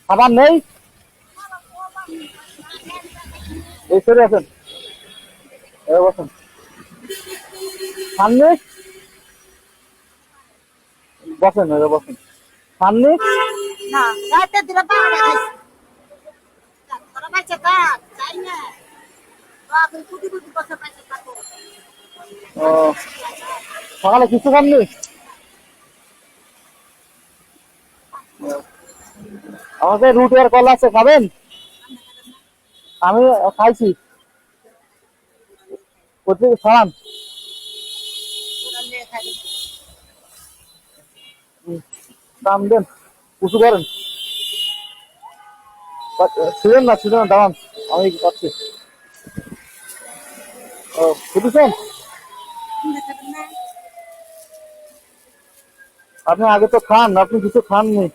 খাবার নেই, এই সরে আছেন, বসেন। সামনে বসেন, বসেন সামনে। না রাতে দিলে পাহাড়ে খাইছি তোরা পাইছে কাজ চাই না তুই কুটি কুটি বসে পাইছে থাকো ও, সকালে কিছু খাননি? আমাদের রুটি আর কলা আছে, খাবেন? আমি খাইছি, কোথায় খান? দাম দেন, উঁচু করেন, ছিলেন না, ছিলেন না, দাঁড়ান, আমি পাচ্ছি। ও বুঝেছেন, আপনি আগে তো খান, আপনি কিছু খাননি।